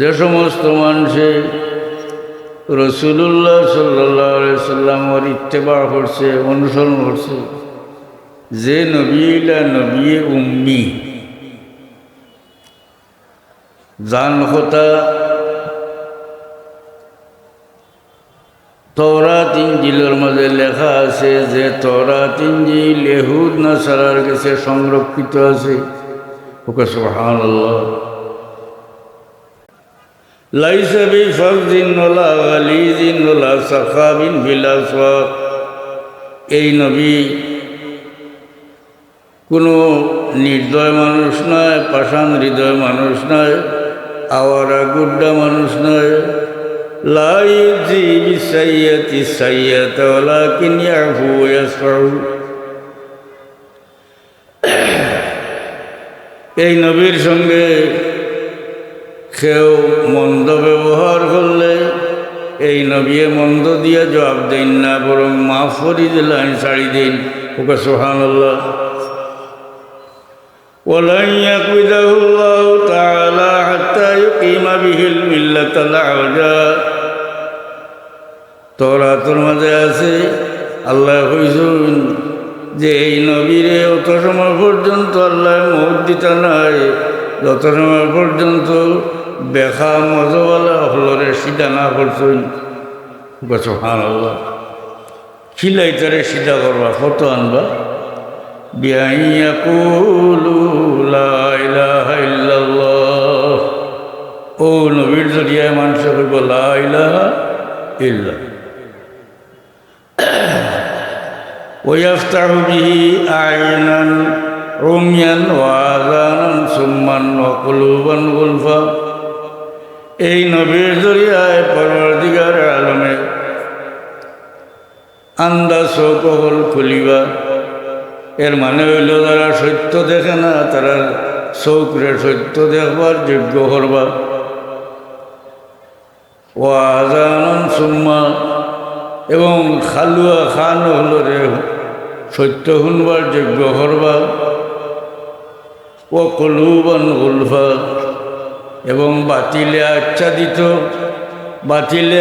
যে সমস্ত মানুষে রাসূলুল্লাহ সাল্লাল্লাহু আলাইহি সাল্লামের ইত্তেবা করছে, অনুসরণ করছে, যে নবীলা নবী উম্মি, জান কথা তওরাত ইনজিলের মাঝে লেখা আছে যে তওরাত ইনজিল ইহুদ নাসারার কাছে সংরক্ষিত আছে। ওকে সুবহানাল্লাহ। লাইসা বিফাযিন ওয়ালা গালিযিন ওয়ালা সাখাবিন ফিল আসওয়াক, এই নবী কোনো নির্দয় মানুষ নয়, পাষাণ হৃদয় মানুষ নয়, আওয়ারা গুড্ডা মানুষ নয়। লা ইউজি বিসাইয়্যাতি সাইয়্যাতা ওয়ালাকিন ইয়াফু ওয়া ইয়াসফাহু, এই নবীর সঙ্গে কেউ মন্দ ব্যবহার করলে এই নবী মন্দ দিয়ে জবাব দেন না, বরং মাফ করে দিলেন, ছাড়ি দিন। ওকে সুবহানাল্লাহ। ওয়ালান ইয়াকুদাহুল্লাহু তাআলা হাত্তা ইউকিমা বিহিল মিল্লাতাল আওজা, তওরাতের মাঝে আছে আল্লাহ কইছেন যে এই নবীরে অত সময় পর্যন্ত আল্লাহ মওত দিতা নাই যত সময় পর্যন্ত বেখা মজওয়ালা হলরে সিধা না করছেন। সুবহানাল্লাহ। খিলাইতারে সিধা করবা, কত আনবা? বিআইয়াকুলু লা ইলাহা ইল্লাল্লাহ, ও নবীর জরিয়ায় মানুষ কইব লা ইলাহা ইল্লাল্লাহ। ওয়াফতাহু বিহি আ'য়ুনান উমিয়ান ওয়া আযানান সুম্মান ওয়া কুলুবান গুলফা, এই নবীর জরিয়ায় পরওয়ারদিগার আলমে আন্দা চৌকল খুলিবা। এর মানে হইল যারা সত্য দেখে না তারা চৌকরে সত্য দেখবার যোগ্য করবা। ও আযানান সুম্মা, এবং খালুয়া খান হলরে সত্য শুনবার যোগ্য করবা। ও কুলুবান গুলফা, এবং বাতিলে আচ্ছাদিত, বাতিলে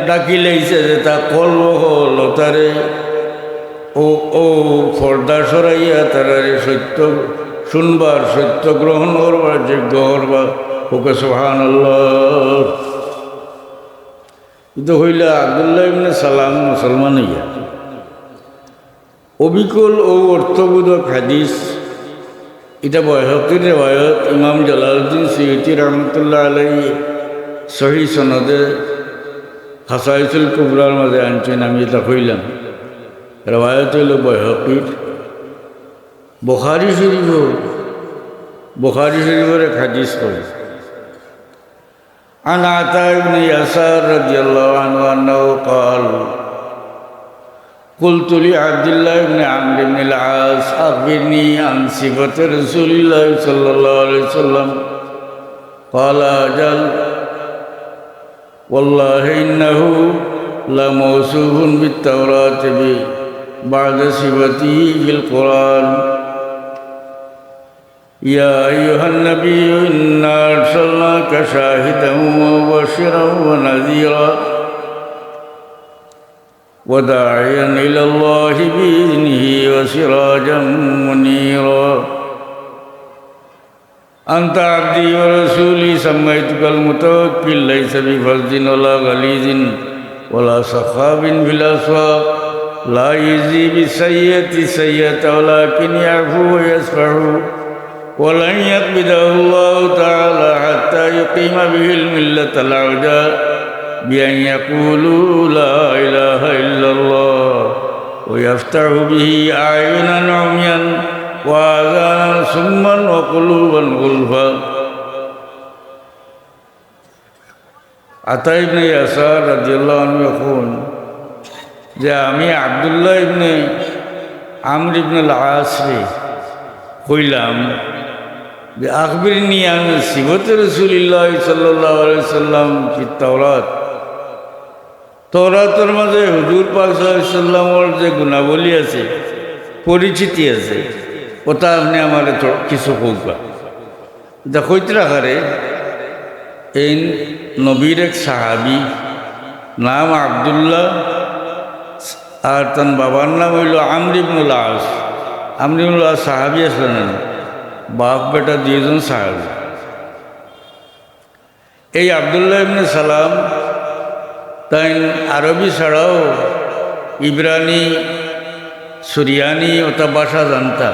ডাকিলেইছে যে তা কলব হল তারে ও ও পর্দা সরাইয়া তারারে সত্য শুনবার, সত্য গ্রহণ করবার যোগ্য করবা। ওকে সুবহানাল্লাহ। কিন্তু হইলে আব্দুল্লাহ ইবনে সালাম মুসলমান হইয়া অবিকল ও অর্থবোধক হাদিস, এটা বাইহাকির রেওয়ায়ত, ইমাম জালালউদ্দিন সুয়ুতি রহমতুল্লাহ আলাইহি সহিহ সনদে খাসাইসুল কুবরার মাঝে আনছেন। আমি এটা কইলাম রেওয়ায়ত হইল বাইহাকির। বুখারী শরীফের এক হাদিস করে عن عطاء بن يسار رضي الله عنه أنه قال قلت لعبد الله بن عمرو بن العاص أخبرني عن صفة رسول الله صلى الله عليه وسلم قال أجل والله إنه لموصوف بالتوراة بعد صفته في القرآن يا أيها النبي إنا أرسلناك شاهدا ومبشرا ونذيرا وداعيا إلى الله بإذنه وسراجا منيرا أنت عبدي ورسولي سميتك المتوكل ليس بفظ ولا غليظ ولا سخاب في الأسواق لا يجزي بالسيئة السيئة ولكن يعفو ويصفح ولن يقبضه الله تعالى حتى يقيم به الملة العوجاء بأن يقولوا لا إله إلا الله ويفتح به أعينا عميا وآذانا صما وقلوبا غلفا। আতা ইবনে ইয়াসার রাদিয়াল্লাহু আনহু يقول যে আমি আব্দুল্লাহ ইবনে আমর ইবনে আল-আস কইলাম যে আখবিরনি আন সিফাতি রাসূলিল্লাহ সাল্লাল্লাহু আলাইহি সাল্লাম ফি তাওরাত, তওরাতের মাঝে হুজুর পাক সাল্লাল্লাহু আলাইহি সাল্লামের যে গুণাবলী আছে, পরিচিতি আছে, ওটা আপনি আমার কিছু কইবা। এটা কইতে রাখারে এই নবীর এক সাহাবি নাম আবদুল্লাহ, আর তার বাবার নাম হইল আমর ইবনুল আস। আমর ইবনুল আস সাহাবি আসলেন, বাপ বেটা দুইজন সাহাবি। এই আবদুল্লাহ ইবনে সালাম তাই আরবি ছাড়াও ইব্রানি, সুরিয়ানি ওটা ভাষা জানতা,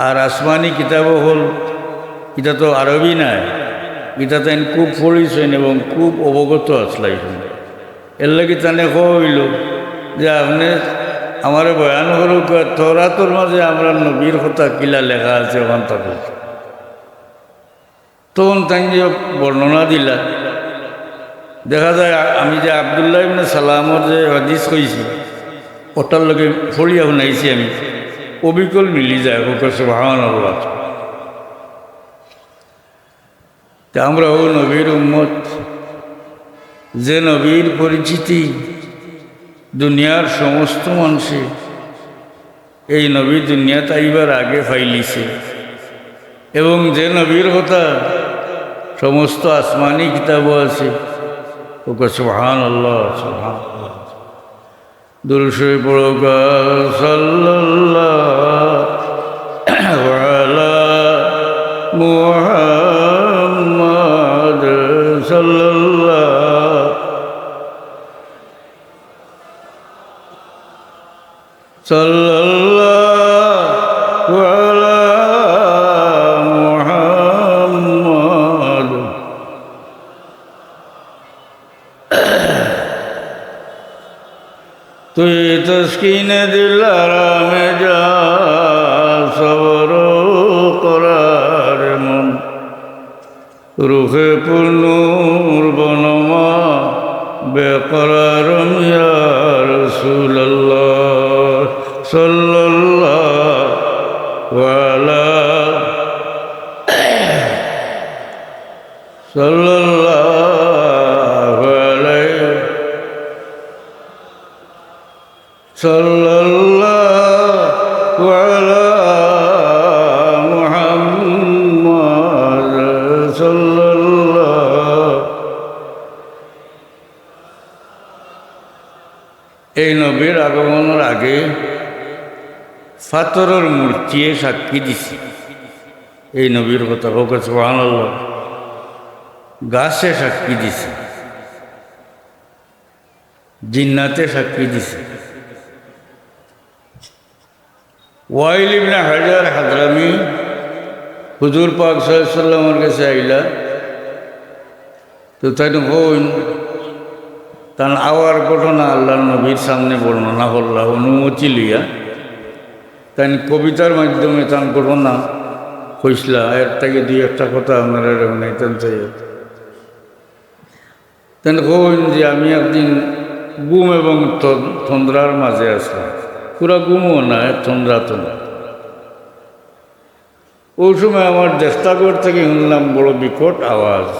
আর আসমানি কিতাবও হল, এটা তো আরবি নাই, এটা তাই খুব পড়িছেন এবং খুব অবগত আসলাইছেন। এর লাগে তানে হইল যে আপনি আমার বয়ান করুক, তওরাতের মাঝে আমরা নবীর কথা কিলা লেখা আছে ওখান থাকে। তখন তাই যে বর্ণনা দিলা, দেখা যায় আমি যে আবদুল্লাহ ইবনে সালামর যে হাদিস কইছি ওটার লগে ফড়িয়া শুনাইছি আমি, অবিকল মিলি যায়। সুবহানাল্লাহ। তা আমরা ও নবীর উম্মত, যে নবীর পরিচিতি দুনিয়ার সমস্ত মানুষে এই নবী দুনিয়াতে আইবার আগে ফাইলিছে, এবং যে নবীর কথা সমস্ত আসমানি কিতাবও আছে। ওকে সুবহানাল্লাহ, সুবহানাল্লাহ। দুরূদ শরীফ পড়োগা সাল্লাল্লাহু আলা মুহাম্মাদ সাল্লাল্লাহু আলা মুহাম্মাদ। তুই তসকিনে দিল আরামে যা, সবর করার মন, রুখে পূর্ণুর বনমা বেকরার ইয়া রাসূলুল্লাহ সাল্লাল্লাহু আলা সাল্লাল্লাহু আলাইহি সাল্লাল্লাহু আলা মুহাম্মাদ সাল্লাল্লাহু। এই নবীর আগমনের আগে ফাতরের মূর্তি সাক্ষী দিছে এই নবীর কথা। হোক সুবহানাল্লাহ। গাছে সাক্ষী দিছে, জিন্নাতে সাক্ষী দিছে। ওয়াইল ইবনে হাজার হাদরামি হুজুর পাক সাল্লাল্লাহু আলাইহি ওয়াসাল্লামের কাছে আইলা, তো তাই হইন তার আওয়ার ঘটনা আল্লাহর নবীর সামনে বর্ণনা করলা অনুমতি লইয়া। তাই কবিতার মাধ্যমে তার ঘটনা কইসলা। এর থেকে দুই একটা কথা আপনারা শুনাইতেন চাই। তেন কইন যে আমি একদিন গুম এবং তন্দ্রার মাঝে আসলাম, পুরা গুমও না, তন্দ্রা তো না। ওই সময় আমার দেশটাগর থেকে শুনলাম বড় বিকট আওয়াজ।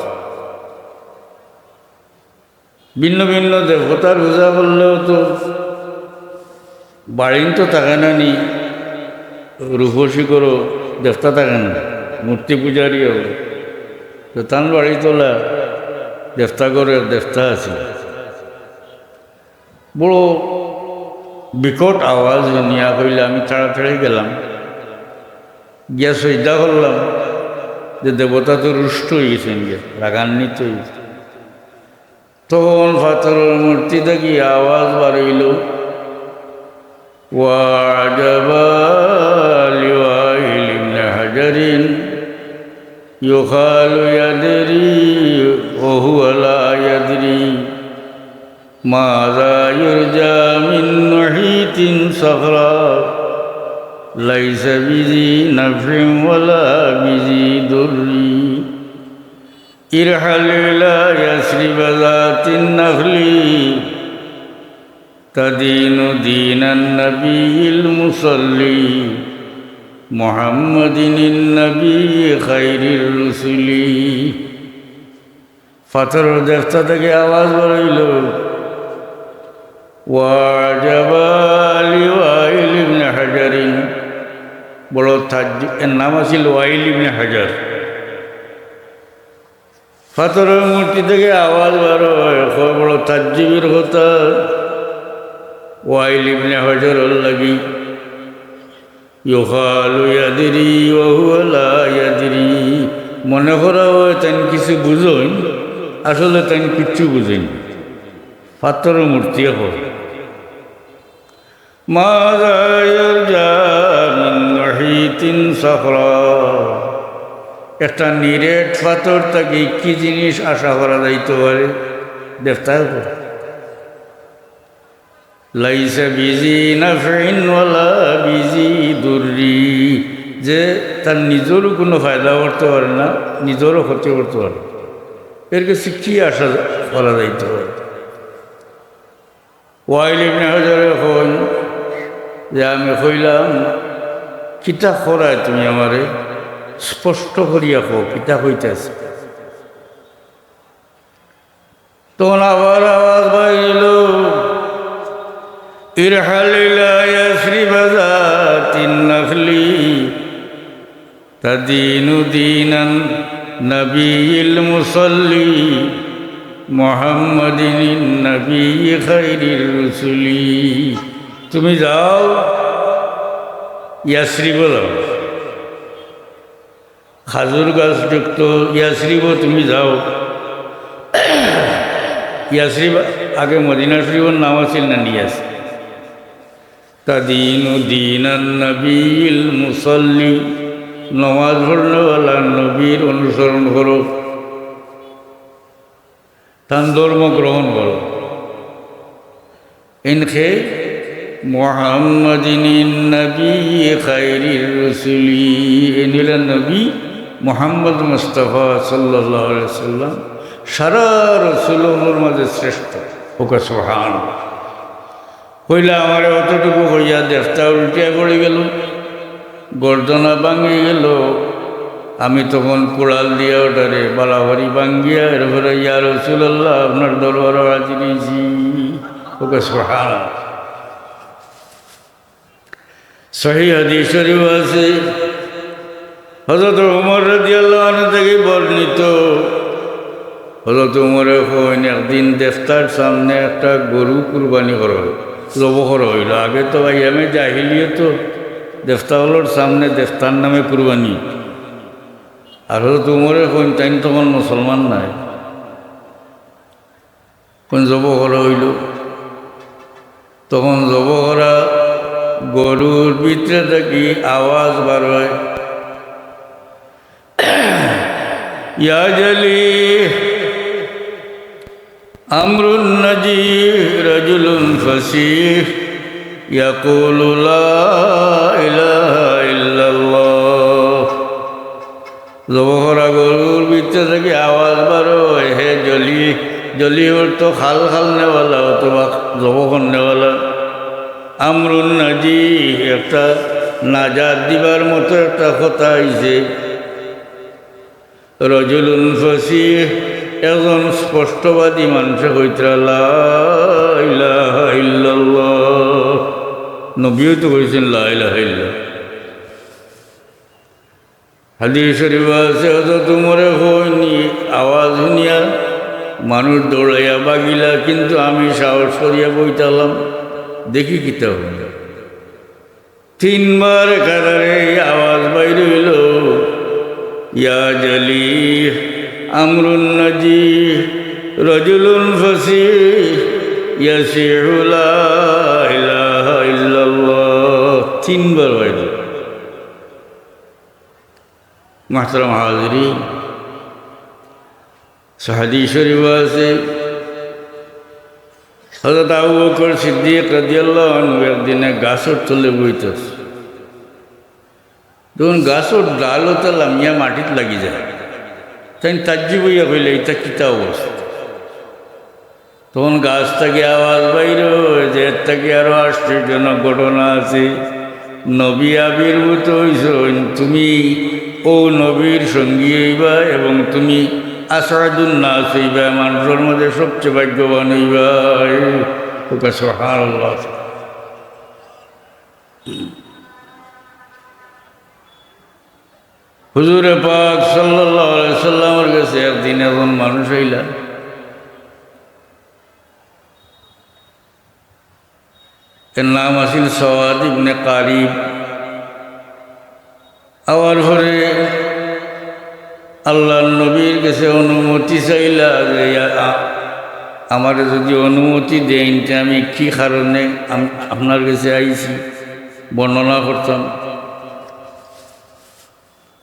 ভিন্ন ভিন্ন দেবতার পূজা করলেও তো বাড়িন তো থাকে না, নি রূপসী করো দেবতা থাকে না, মূর্তি পূজারই হলো তো তান বাড়ি তোলা দেবতাগরের দেবতা আছে। বড় বিকট আওয়াজ নিয়া কইলে আমি তাড়াতাড়ি গেলাম, গিয়া সৈদা করলাম যে দেবতা তো রুষ্ট হয়ে গেছেন, গিয়ে রাগান্বিত হয়ে গেছে। তখন পাথরের মূর্তি দেখি আওয়াজ বাড়িল, ওয়াজাবা লিওয়াইল ইবনে হাজারিন ইউখালু ইয়াদরি ওয়া হুয়া লা ইয়াদরি মাযা ইরজা মিন মুহিতিন সাগরা লাইসা বিজি নাফিন ওয়ালা বিজি দুররি ইরহাল ইলা ইয়াসরিব যাতিন নাখলি তাদিনু দীনান নবিয়িল মুসাল্লি মুহাম্মাদিন নবী খায়রির রুসুলি। পাথরের দেবতা থেকে আওয়াজ বেরোইল, ওয়াজাবা লিওয়াইল ইবনে হাজারিন। বড় এর নাম আছিল ওয়াইল ইবনে হাজার। পাথরের মূর্তি থেকে আওয়াজ বার হয়, বড় তাজ্জুবের কথা। ওয়াইল ইবনে হজর লাগি ইউকালু ইয়াদরি ওয়া হুয়া লা ইয়াদরি, মনে করা হয় তাই কিছু বুঝোই, আসলে তাই কিচ্ছু বুঝেন। পাথরের মূর্তি এখন মাযা ইয়ারজা মিন মুহিতিন সাফরা, একটা নিরেট পাথর থেকে কি জিনিস আশা করা যাইতে পারে দেবতার উপর। লাইসা বিজি নাফিন ওয়ালা বিজি দুররি, যে তার নিজেরও কোনো ফায়দা করতে পারে না, নিজেরও ক্ষতি করতে পারে, এর কাছে কি আশা করা যাইতে পারে। ওয়াইল ইবনে হজরে কন যে আমি কইলাম কিতা করায় তুমি আমারে স্পষ্ট করিয়া কো কিতা হইতেছে। তখন আবার আওয়াজ বাইল ইরহাল ইলা ইয়াসরিব যাতিন নাখলি তাদিনু দীনান নবিয়িল মুসাল্লি মুহাম্মাদিন নবী খাইরির রুসুলি। তুমি যাও ইয়াসরিব, যাও খাজুর গাছ যুক্ত ইয়াসরিব, তুমি যাও। ইয়াসরিব আগে মদিনা শরীফের নাম আছিল না নিয়াস। তাদিনু দীনান নবিয়িল মুসাল্লি, নমাজ পড়নেওয়ালা নবীর অনুসরণ করো, তার ধর্ম গ্রহণ করো। ইনকে মুহাম্মাদিন নবী খাইরির রসুলি, এনিল নবী মুহাম্মদ মুস্তাফা সাল্লাল্লাহু আলাইহি সাল্লাম সারা রসুলের মাঝে শ্রেষ্ঠ। ওকে সুবহানাল্লাহ কইলা আমার অতটুকু হইয়া দেশটা উল্টিয়া পড়ে গেল, গর্দনা ভাঙে গেল। আমি তখন কুড়াল দিয়া ওটারে বালাবাড়ি ভাঙ্গিয়া এরপরে ইয়া রাসূলুল্লাহ আপনার দরবারে হাজির হইছি। ওকে সুবহানাল্লাহ। সহিহ হাদিস শরীফ আছে হযরত ওমর রাদিয়াল্লাহু আনহু থেকে বর্ণিত, হযরত ওমরে কইন একদিন দেফতার সামনে একটা গরু কুরবানি করা জব করা হইল। আগে তো আইয়ামে জাহিলিয়ত দেফতাওয়ালার সামনে দেফতার নামে কুরবানি। আর হযরত ওমরে কইন তাই তখন মুসলমান নাই, কোন জব করা হইল। তখন জব করা গরুর ভিতরে থাকি আওয়াজ বার হয়, ইয়া জলি আমরুন নাজিহ রাজুলুন ফাসিহ ইয়াকুলু লা ইলাহা ইল্লাল্লাহ। জবহরা গরুর ভিতরে থেকে আওয়াজ বার হয়, হে জলি, জলি অর্থ খাল খাল নেওয়ালা অথবা জবখন নেওয়ালা। আমরুন নাজিহ একটা নাজাত দিবার মতো একটা কথা আইছে। রজুলুন ফাসিহ একজন স্পষ্টবাদী মানুষ কইতরা লা ইলাহা ইল্লাল্লাহ, নবীও তো কইছেন লা ইলাহা ইল্লাল্লাহ। হাদিস শরীফ আছে হযরত ওমরে কইনি আওয়াজ শুনিয়া মানুষ দৌড়াইয়া বাগিলা, কিন্তু আমি সাহস করিয়া বইতালাম দেখি কিতা হইল। তিনবার কারারে আওয়াজ বাইর হইল, ইয়া জলি আমরুন নাজিহ রাজুলুন ফাসিহ ইয়াসিহু লা ইলাহা ইল্লাল্লাহ। তিনবার বাইর। মুহতারাম হাজিরিন, হাদিস শরীফ আছে হযরত আবু বকর সিদ্দিক রাদিয়াল্লাহু আনহু একদিনে গাছের তলে বইতেছে। তখন গাছের ডালতে লামিয়া মাটিত লাগি যায়, তাই তাজ্জি বইয়া কইলে এটা কিতা অবস্থা। তখন গাছ থেকে আওয়াজ বাইর যে এর থেকে আরো আশ্চর্যজনক ঘটনা আছে। নবী আবির্ভূত হইছেন, তুমি ও নবীর সঙ্গী হইবা এবং তুমি আসাদুন নাস হইবা, মানুষের মধ্যে সবচেয়ে ভাগ্যবান হইবা। ওকে সুবহানাল্লাহ। হুজুরে পাক সাল্লাল্লাহু আলাইহি সাল্লামের কাছে একদিন এমন মানুষ আইলা, এর নাম আছিল সওয়াদ ইবনে কারিব। আওয়ার পরে আল্লাহর নবীর কাছে অনুমতি চাইলা যে আমার যদি অনুমতি দেন যে আমি কি কারণে আপনার কাছে আইছি বর্ণনা করতাম।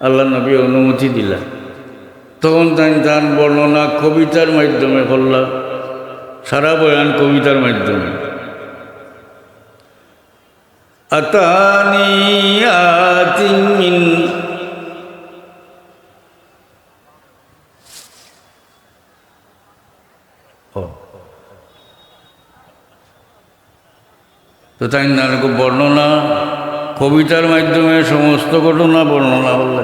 আল্লাহ নবী অনুমতি দিলা। তখন তার বর্ণনা কবিতার মাধ্যমে করলা, সারা বয়ান কবিতার মাধ্যমে। আতানি আতিন মিন তো তাই বর্ণনা কবিতার মাধ্যমে সমস্ত ঘটনা বর্ণনা বললা।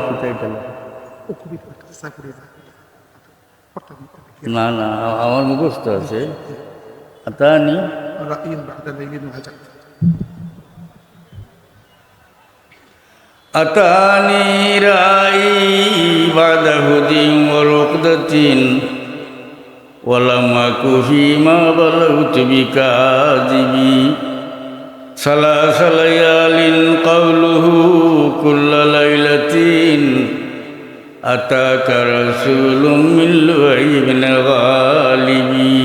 না না, আমার মুখস্থ আছে। আতানি আতানি রাই বাদা হুদিন ওয়া রুকদাতিন ওয়ালামা কুফিমা বালাউতু বিকাযিবি সালাসালায়ালিন কাউলুহু কুল্লা লাইলাতিন আতাকা রাসূলুম মিন ইবনে গালিবি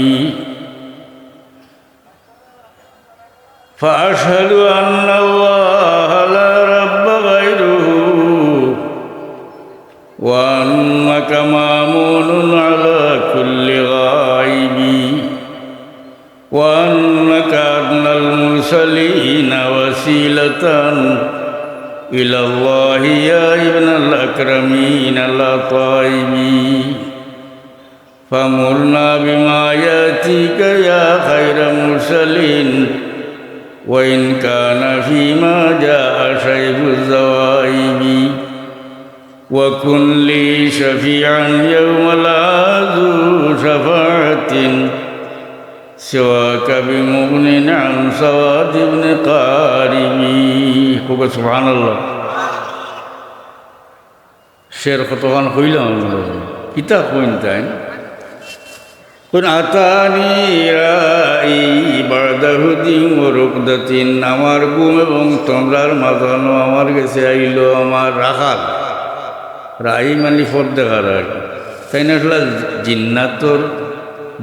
ফাআশহাদু আন্নাল্লাহা লা রাব্বা গায়রুহু ওয়া আন্নাকা মামুনুন আলা কুল্লি গায়বি ওয়া আন্নাকা আদনাল মুরসালিনা ওয়াসিলাতান ইলাল্লাহি ইয়া ইবনাল আকরামিন লা তাইবি ফামুরনা বিমা ইয়াতিকা ইয়া খায়রা মুরসালিন ওয়া ইন কানা ফীমা জাআ শাইবুজ যাওয়াইবি ওয়া কুন লি শাফিআন ইয়াওমা লা যু শাফাআতিন সিওয়াকা বিমুগনিন আন সাওয়াদ ইবনে কারিবি। সুবহানাল্লাহ। শের কতক্ষণ কইলাম, কিতা কইন তাই কোন আতানি রাই বাদাহুদিন ওয়া রুকদাতিন, আমার ঘুম এবং তোমরার মাঝানো আমার কাছে আইল আমার রাখাল। রাই মানে ফর দেখার আর তাই না, আসলে জিন্নাতর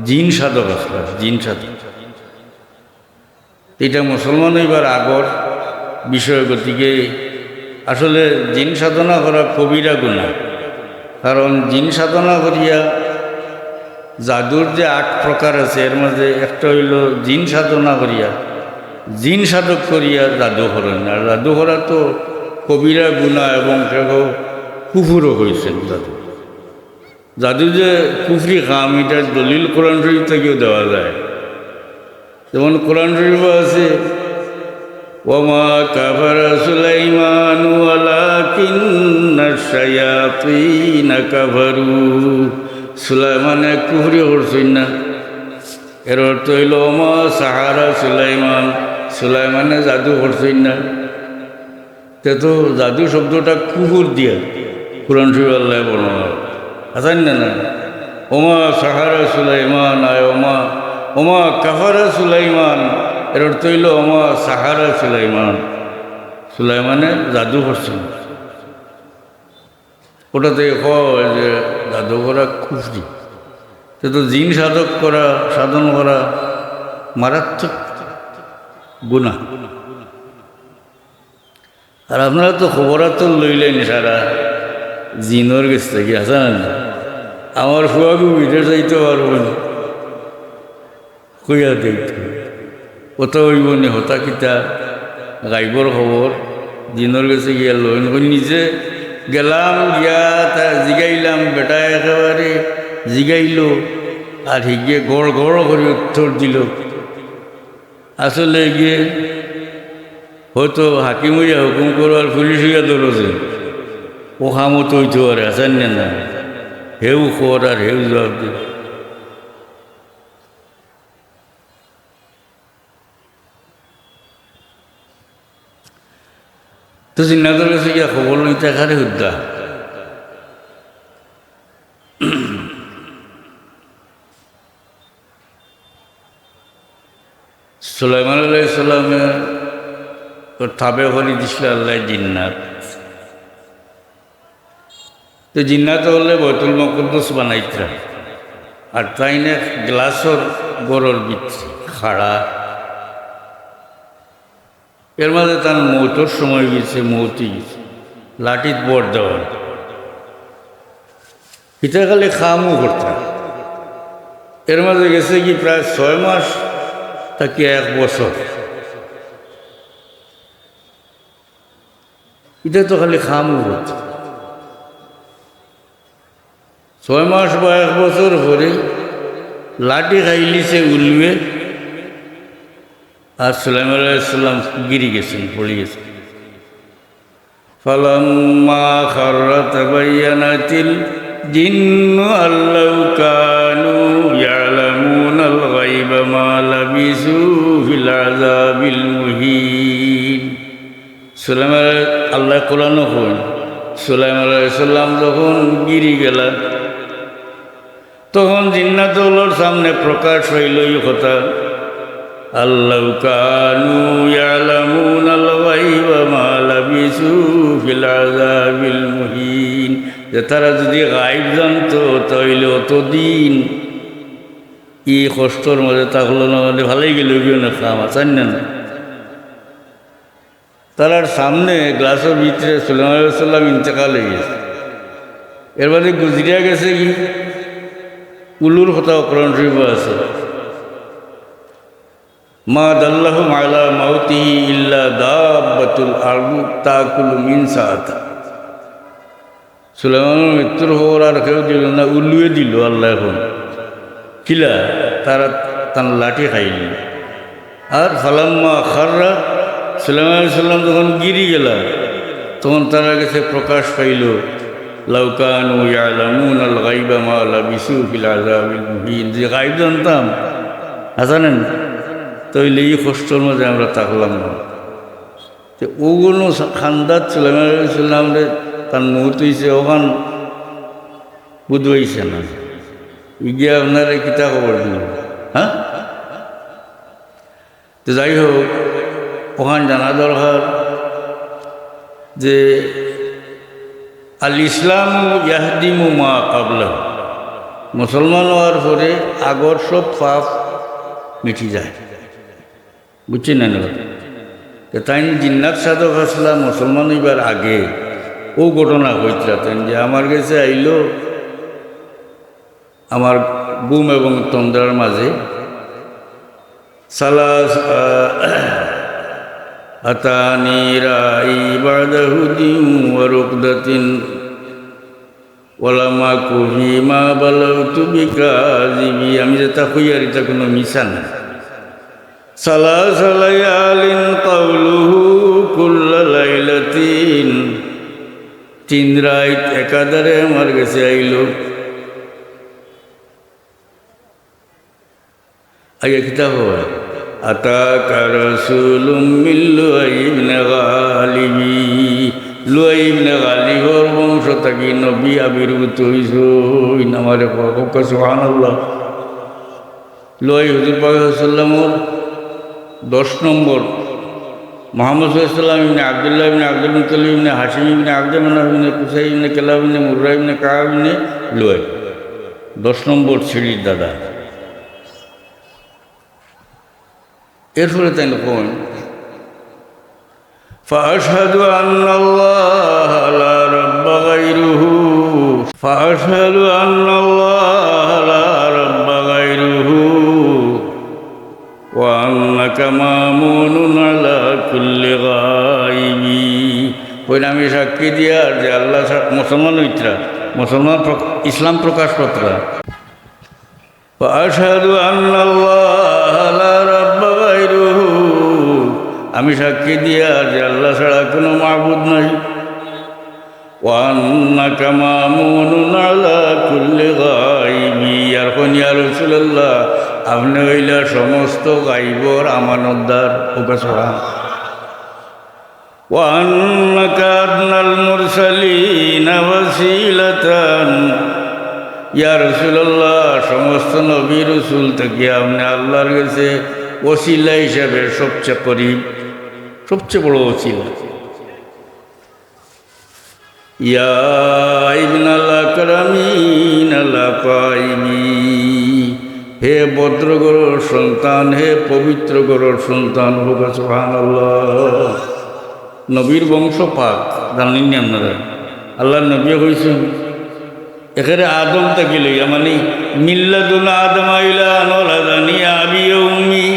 জিন সাধক আসলে, জিন সাধক। এটা মুসলমান এবার আগর বিষয়, গতিকে আসলে জিন সাধনা করা কবিরা গুনাহ। কারণ জিন সাধনা করিয়া জাদুর যে 8 প্রকার আছে, এর মাঝে একটা হইল জিন সাধনা করিয়া, জিন সাধক করিয়া জাদু করেন। আর জাদু করা তো কবিরা গুনাহ এবং কেউ কুফুরও হয়েছেন। জাদু যে কুফরি কাম, এটার দলিল কোরআন শরীফ থেকেও দেওয়া যায়। যেমন কোরআন শরীফ আছে ওয়ামা কাফারা সুলাইমানু ওয়ালাকিন্নাশ শায়াতিনা কাফারু। সুলাইমানে কুফরি করছেন না, এর অর্থ হইল ওমা সাহারা সুলাইমান, সুলাইমানে জাদু করছেন না। তো জাদু শব্দটা কুফুর দিয়া কোরআন শরীফ আল্লাহ বর্ণনা আছেন না না। ওমা সাহারা সুলাইমান আয় ওমা ওমা কাফারা সুলাইমান, এর অর্থ হইল ওমা সাহারা সুলাইমান, সুলাইমানে জাদু করছেন। ওটাতে হয় যে জাদু করা কুফরি। তো জিন সাধক করা, সাধন করা মারাত্মক গুনাহ। আর আপনারা তো খবরাতো লইলেন সারা জিনর গেছে থেকে আসান। আমার ফুয়াকে ভিতরে যাইতে পারব না, কইয়া দেখতে কত হইব নি হতা কিতা গাইবর খবর জিনর গেছে গিয়া লইন। নিজে গেলাম গিয়া তা জিগাইলাম, বেটা একেবারে জিগাইল আর গিয়ে গড় গড় করে উত্তর দিল। আসলে গিয়ে হয়তো হাকিম হইয়া হুকুম করবার পুলিশ হইয়া ধরেছে, ও খামত হইতে পারে আছেন না, হেউ খবর আর হেউ জবাব দিল। তো জিন্নাদের কাছে গিয়া খবর লইতে এখানে হুদ্দা সুলাইমান আলাইহিস সালামে ওর থাবে হলি দিছিল আল্লাহ জিন্নাত। তো জিন্নাত হলে বৈতুল মুকদ্দাস বানাইতরা, আর তাই না গ্লাসর গরর ভিতরে খাড়া। এর মাঝে তার মৌতর সময় গেছে, মৌতি গেছে, লাঠিত বর দেওয়ার পিতা খালি খামও করতাম। এর মাঝে গেছে কি প্রায় 6 মাস থাকি 1 বছর। এটা তো খালি খামও করত। 6 মাস বা 1 বছর পরে লাঠি খাইলিছে উলবে, আর সুলাইমান আলাইহিস সালাম গিরি গেছেন, পড়ে গেছেন। ফালাম্মা খাররা তাবায়্যানাতিল জিন্নু আল্লাউ কানু ইয়ালামুনাল গায়বা মা লাবিসু ফিল আযাবিল মুহিন। সুলাইমান আল্লাহ কোরআন কইন, সুলাইমান আলাইহিস সালাম যখন গিরি গেলেন তখন জিন্নাতুল্লাহর সামনে প্রকাশ হইল এই কথা, আল্লাহু কানু ইয়ালামুনাল গায়বা মা লাবিসু ফিল আযাবিল মুহিন। যে তারা যদি গায়েব জানতো তাহলে অতদিন ই কষ্টর মধ্যে থাকলো না, মানে ভালোই গেল না, খাম আছেন না। তার সামনে গ্লাসের ভিতরে সুলাইমান আলাইহিস সালাম ইন্তেকাল হয়ে গেছে। এর বাদে গুজরিয়া গেছে কি উলুর কথা কোরআন শরীফে আছে, মা দাল্লাহুম আলা মাউতিহি ইল্লা দাব্বাতুল আরদি তাকুলু মিন সাআতা। সুলাইমানের মৃত্যুর খবর আর কেউ দিল না, উল্লুয়ে দিল আল্লাহ। এখন কিলা তারা তার লাঠি খাইল। আর ফালাম্মা খাররা, সুলাইমান আলাইহিস সালাম যখন গিরি গেলা তখন তারা কাছে প্রকাশ পাইল, লাউ কানু ইয়ালামুনাল গায়বা মা লাবিসু ফিল আযাবিল মুহিন। যে গায়ব জানতাম জানেন তাইলে এই কষ্টর মধ্যে আমরা থাকলাম না। তো ওগুলো খান্দাত সুলাইমান আলাইহিস সালামের তার মৌত হয়েছে, ওখান বুধ হয়েছে না, গিয়ে আপনারা কিতা খবর দিল। হ্যাঁ, তো যাই হোক, ওখান জানা দরকার যে আল ইসলাম ইয়াহদিমু মা কাবলাহু। মুসলমান হওয়ার পরে আগর সব পাপ মিটি যায়, বুঝছেন না? তাই জিন্নাত সাধক আসলাম মুসলমান হইবার আগে ও ঘটনা হইতেন যে আমার কাছে আইল আমার গুম এবং তন্দ্রার মাঝে সালাস আতানি রাই বাদাহুদিন ওয়া রুকদাতিন ওয়ালামা কুহি মা বালাউতু বিকাযিবি। আমি যেটা কই আর এটা কোনো মিশা না। সালাসালায়ালিন কাউলুহু কুল্লা লাইলাতিন, 3 রাত একাধারে আমার কাছে আইল। আগে কিতাব হয় আতাকা রাসূলুম মিন লুআই ইবনে গালিবি। লুআই ইবনে গালিবর বংশ থেকে নবী আবির্ভূত হইছেন। আমারে পাক সুবহানাল্লাহ। লুআই হুজুর পাক সাল্লাল্লাহু 10 নম্বর, মুহাম্মদ সাল্লাল্লাহু ইবনে আব্দুল্লাহ ইবনে আব্দুল মুত্তালিব ইবনে হাশিম ইবনে আব্দুল মানাফ ইবনে কুসাই ইবনে কিলাব ইবনে মুররা ইবনে কাব ইবনে লুআই, 10 নম্বর ছিড়ির দাদা। এরপরে তাই কোন ফাআশহাদু আন্নাল্লাহা লা রাব্বা গায়রুহু, ফাআশহাদু আন্নাল্লাহা লা রাব্বা গায়রুহু ওয়া আন্নাকা মামুনুন আলা কুল্লি গায়বি। কইনা আমি সাক্ষী দিয়া যে আল্লাহ মুসলমান হইতরা, মুসলমান ইসলাম প্রকাশ করতরা। ফাআশহাদু আন্নাল্লাহা লা রাব্বা গায়রুহু, আমি সাক্ষী দিয়া যে আল্লাহ ছাড়া কোনো মাবুদ নাই। ওয়া আন্নাকা মামুনুন আলা কুল্লি গায়বি, আর কোন ইয়া রাসূলুল্লাহ আপনি হইলা সমস্ত গায়বর আমানতদার। ওকে সুবহান। ওয়া আন্নাকা আদনাল মুরসালিনা ওয়াসিলাতান, ইয়া রাসূলুল্লাহ সমস্ত নবী রাসূল থেকে আপনি আল্লাহর কাছে ওসিলা হিসাবে সবচেয়ে করিব, সবচেয়ে বড় ওসিলা। ইয়া ইবনাল আকরামিন আল কাইমি, হে ভদ্র গরুর সন্তান, হে পবিত্র গরুর সন্তান, হোক সুবহানাল্লাহ। নবীর বংশ পাক, জানেন নি আপনারা? আল্লাহ নবী হয়েছেন এখানে আদম থেকে লইয়া, মানে মিল্লাদুল আদম ইলা নলাদানি আবি উম্মি,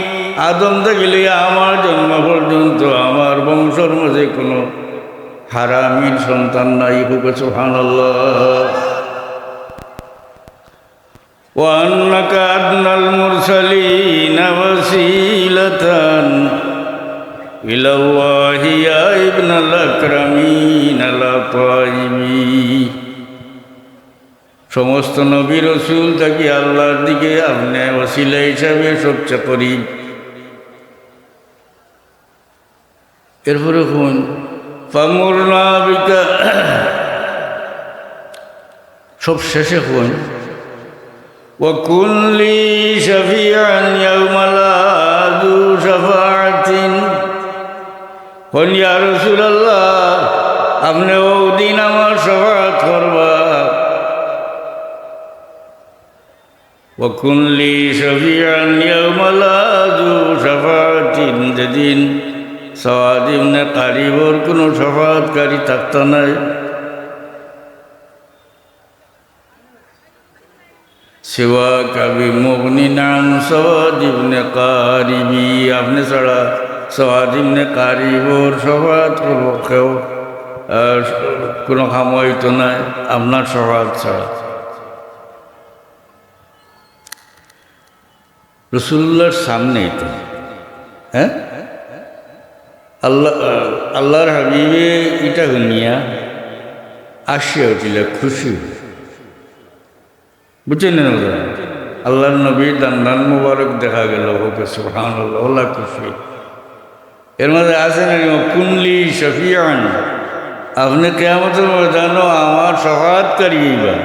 আদম থেকে লইয়া আমার জন্ম পর্যন্ত আমার বংশের মাঝে কোনো হারামির সন্তান নাই, হোক সুবহানাল্লাহ। ওয়া আন্নাকা আদনাল মুরসালিনা ওয়াসিলাতান ইলাল্লাহি ইয়া ইবনাল আকরামিন আল কাইমি, সমস্ত নবী রসুল থাকি আল্লাহর দিকে আপনি ওসিলা হিসাবে সবচেয়ে করিব। এরপরে কোন ফামুরনা বিকা, সব শেষে কোন ওয়া কুল্লি শাফিআন ইয়াওমা লা যু শাফাআতিন, কোন ইয়া রাসূলুল্লাহ আপনি ওদিন আমার শাফাআত করবা। ওয়া কুল্লি শাফিআন ইয়াওমা লা যু শাফাআতিন, যেদিন সাওয়াদ ইবনে কারিবর কোনো শাফাআতকারী থাকতো নাই। সিওয়া কাবি মুগনিন আন সাওয়াদ ইবনে কারিবি, আপনি ছাড়া সাওয়াদ ইবনে কারিবর শাফাআত করবো কেউ কোনো কাম হইতো নাই আপনার শাফাআত ছাড়া। রাসূলুল্লাহর সামনেই তো, হ্যাঁ, আল্লাহর হাবিবে এটা শুনিয়া আসিয়া উঠিল খুশি, বুঝছেন না? আল্লাহর নবীর দান্দান মুবারক দেখা গেল, হোক সুবহানাল্লাহ, আল্লাহ খুশি। এর মধ্যে আছেন কুল্লি শাফিআন, আপনি কিয়ামতের ময়দানে আমার শাফাআতকারী হইবা।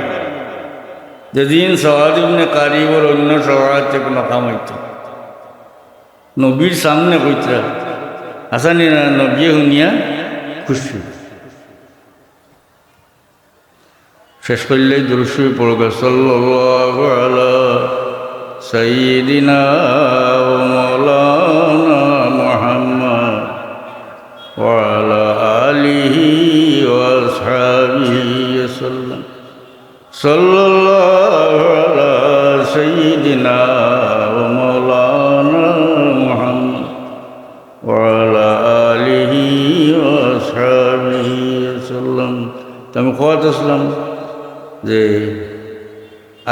যেদিন সাওয়াদ ইবনে কারিবর অন্য শাফাআতে কোনো কাম হইত, নবীর সামনে কইতা আসানি না, নবী শুনিয়া খুশি। শেষ করলে দুরূদ পড়বে সাল্লাল্লাহু আলা সাইয়্যিদিনা ওয়া মাওলানা মুহাম্মদ ওয়া আলা আলিহি ওয়া আসহাবিহি ওয়াসাল্লাম। সাল্লাল্লাহু আলা সাইয়্যিদিনা ওয়া মাওলানা মুহাম্মদ ওয়া আলা আলিহি ওয়া আসহাবিহি ওয়াসাল্লাম। আমি খোয়াত আসলাম যে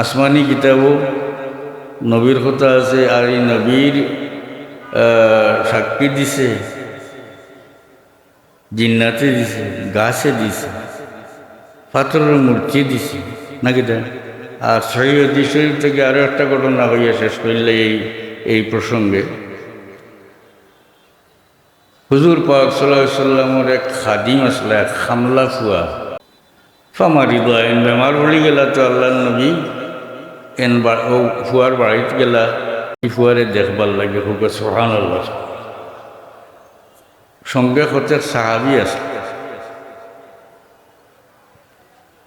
আসমানি কিতাবও নবীর কথা আছে, আর এই নবীর সাক্ষী দিছে, জিন্নাতে দিছে, গাছে দিছে, পাথরের মূর্তি দিছে নাকি তা। আর সহিহ শরীফ থেকে আরও একটা ঘটনা হইয়া শেষ করলে এই প্রসঙ্গে, হুজুর পাক সাল্লাল্লাহু আলাইহি সাল্লামের এক খাদিম আসলে, এক খামলা ফুয়া ফামারি দোয়েন বেমার পড়ে গেলা, তো আল্লাহ নবী এন ও ফুয়ার বাড়িতে গেলা, ফুয়ারে দেখবার লাগে, হোক সুবহানাল্লাহ। সঙ্গে হতে সাহাবি আছে,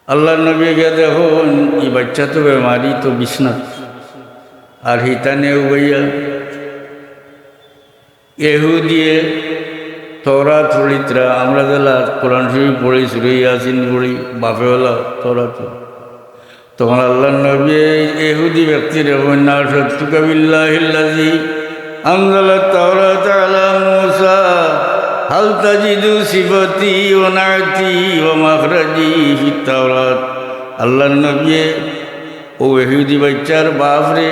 আল্লাহ নবী গিয়ে দেখো এই বাচ্চা তো বেমারি, তো বিছনা আর হিতানে উইয়া এহু দিয়ে তওরাত পড়িতরা, আমরা যেলা কোরআন শরীফ পড়ি, সূরা ইয়াসিন পড়ি, বাপেওয়ালা তওরাত। তখন আল্লাহ নবী ইহুদি ব্যক্তির সত্যুকা বিল্লাহিল্লাযী আনজালা তাওরাতা আলা মূসা হাল তাজিদু সিফাতি ওয়া নাতি ওয়া মাখরাজি ফিত তাওরাত। আল্লাহ নবী ও ইহুদি বাচ্চার বাপরে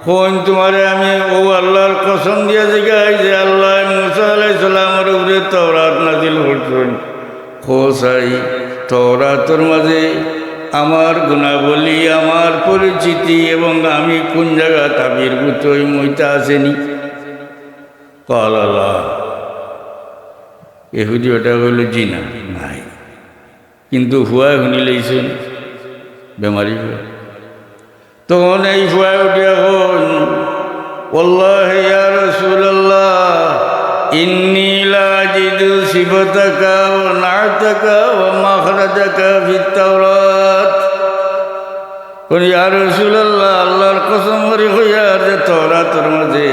কোন তোমারে আমি ও আল্লাহর কসম দিয়া জিগাই যে আল্লাহ মূসা আলাইহিস সালামের উপরে তাওরাত নাযিল করছেন, খোসাই তাওরাতের মাঝে আমার গুণাবলী, আমার পরিচিতি এবং আমি কোন জায়গা তাবিরভূত ওই মইতা আসেনি। কাল আল্লাহ এহুদি ওটা হইল জিনা নাই, কিন্তু হুয়া শুনি লইছেন বেমারি। তখন এই ফুয়া উঠে এখন والله يا رسول الله إني لا أجد صفتك ونعتك ومخرجك في التوراة يا رسول الله আল্লাহর কসম করে হইয়া যে তওরাতের মাঝে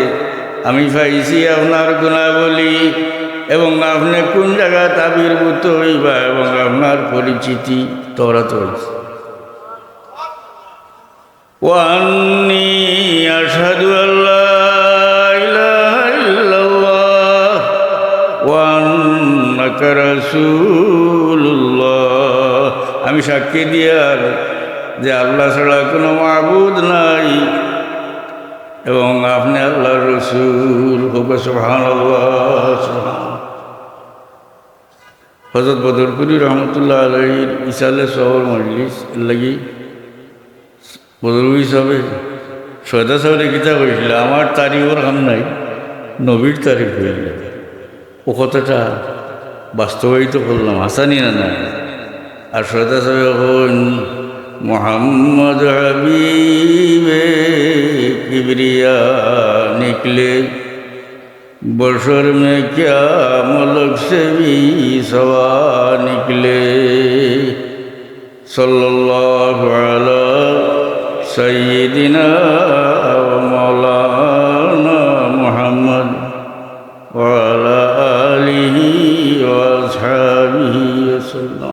আমি পাইছি আপনার গুণাবলী এবং আপনি কোন জায়গায় আবির্ভূত হইবা এবং আপনার পরিচিতি তওরাত হইছে وأني أشهد أن لا إله إلا الله وأنك رسول الله আমি সাক্ষী দিয়ার যে আল্লাহ ছাড়া কোনো মাবুদ নাই এবং আপনি আল্লাহর রাসূল সুবহানাল্লাহ সুবহানাল্লাহ। হযরত বদরপুরি রহমতুল্লাহ আলাইহির ইসালে শহর মজলিস লাগি বদরু হিসাবে সয়দা সাহেবের কিতাব হয়েছিল আমার তারিখের কাম নাই নবীর তারিখ হইল ও কথাটা বাস্তবায়িত করলাম হাসানি না না আর সয়দা সাহেব হন মোহাম্মদ হাবিবে কিবরিয়া নিকলে बशर में क्या मलक से भी सवा निकले सल्लल्लाहु अलैहि सय्यिदिना व मौलाना मुहम्मद व अला आलिहि व अस्हाबिहि वसल्लम।